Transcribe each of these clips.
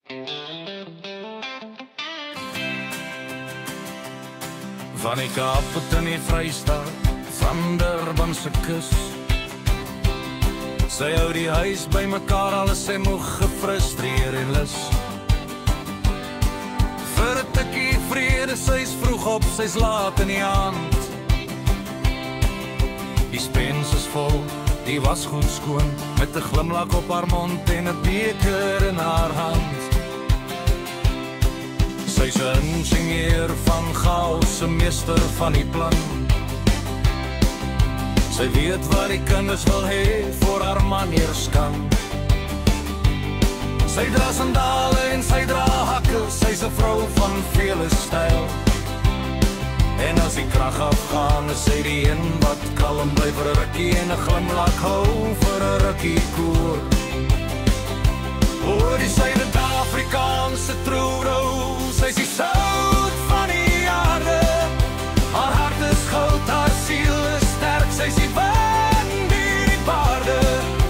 Van die Kaap tot in die Vrystaat, van Durban se kus. Sy hou die huis by mekaar, al is sy moeg, gefrustreer en lus. Vir 'n tikkie vrede, sy's vroeg op, sy's laat in die aand. Die spens is vol, die was goed skoon, met 'n glimlach op haar mond en 'n beker in haar hand. Sy's 'n ingenieur van chaos, 'n meester van die plan. Sy weet wat die kinders wil hê, voor haar man eers kan. Sy dra sandale en sy dra hakke, sy's 'n vrou van vele styl. En as die krag afgaan, is sy die een wat kalm bly vir 'n rukkie en 'n glimlach hou vir 'n rukkie koor. Hoor die Suid-Afrikaanse troevrou, sy's die sout van die aarde. Haar hart is goud, haar siel is sterk, sy's die wind deur die paarde.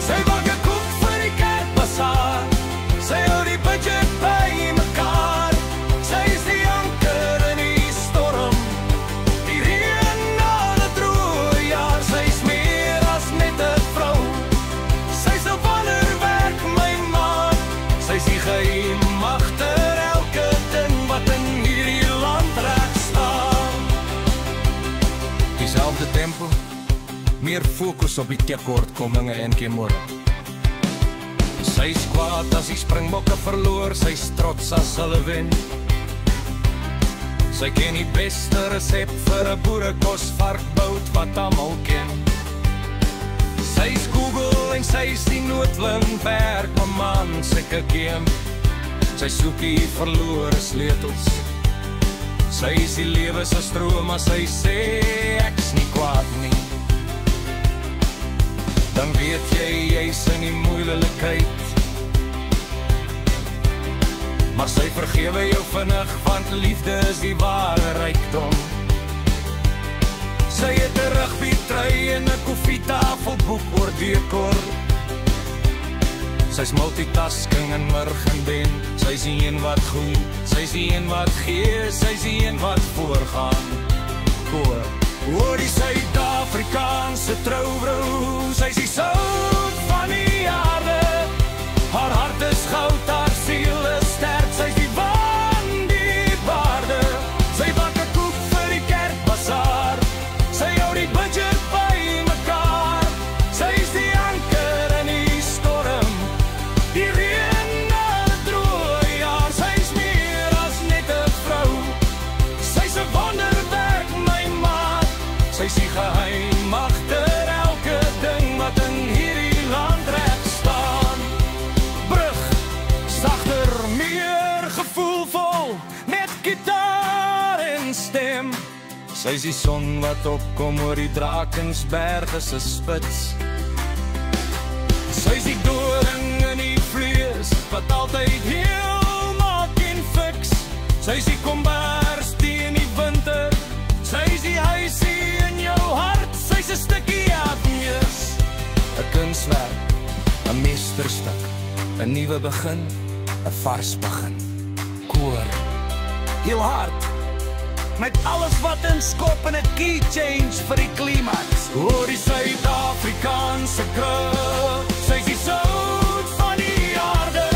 Sy bak 'n koek vir die kerkbasaar, sy hou die budget by mekaar. Sy is die anker in die storm, die reën na die droë jaar. Sy's meer as net 'n vrou, sy's 'n wonderwerk, my man. Sy's die geheim agter elke ding wat in hierdie land reg staan. Dieselfde tempo, meer fokus op die tekortkominge en kemore. Sy's kwaad as die springbokke verloor, sy's trots as hulle wen. Sy ken die beste resep vir 'n boerekos varkbout wat almal ken. Sy's Google en sy's die noodling werk, my man, seker game. Sy soek die verlore sleutels. Sy is die lewe se stroom, maar sy sê ek's nie kwaad nie. Dan weet jy, jy's in die moeilikheid. Maar sy vergewe jou vinnig, want liefde is die ware rykdom. Sy het 'n rugbytrui en 'n koffietafelboek oor dekor. Sy's multitasking en murgendent. Sy's die een wat groei, sy's die een wat gee, sy's die een wat voorgaan. Koor, hoor die Suid-Afrikaanse trouvrou, sy's die sout van die aarde. Haar hart is goud, haar siel is sterk, sy's die wind deur die paarde. Sy bak 'n koek vir die kerkbasaar, sy hou die budget by mekaar. Sy's die anker in die storm, die reën na die droë jaar. Sy's meer as net 'n vrou, sy's 'n wonderwerk, my maat. Sy's die geheim agter elke ding wat in hierdie land reg staan. Brug, sagter, meer gevoelvol, met gitaar en stem. Sy's die son wat opkom oor die Drakensberge se spits. Sy's die doring in die vlees, wat altyd heel maak en fix. Sy's die kombers teen die winter, sy's die huisie in jou hart. Sy's 'n stukkie Agnes, 'n kunswerk, 'n meesterstuk, 'n nuwe begin, 'n vars begin. Koor, heel hard, met alles wat inskop en 'n key change vir die klimaks. Hoor die Suid-Afrikaanse krug, sy's die sout van die aarde.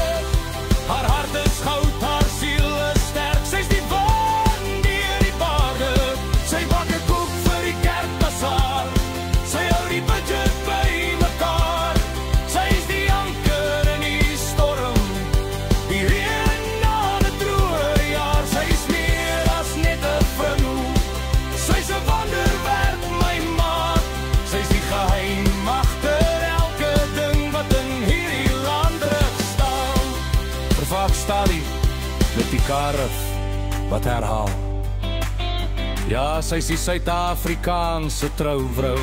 Haar hart is goud, haar siel is sterk, sy's die wind deur die paarde. Sy bak 'n koek vir die kerkbasaar, sy hou die budget by mekaar. Sy's die anker in die storm, die reën na die droë jaar. Sy's meer as net 'n vrou, sy's 'n wonderwerk, my maat. Sy's die geheim agter elke ding wat in hierdie land reg staan. Vervaak Stali met die karif wat herhaal. Ja, sy's die Suid-Afrikaanse trouvrou,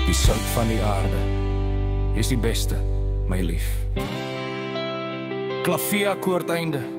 die sout van die aarde. Jy's die beste, my lief. Klavierakkoord einde.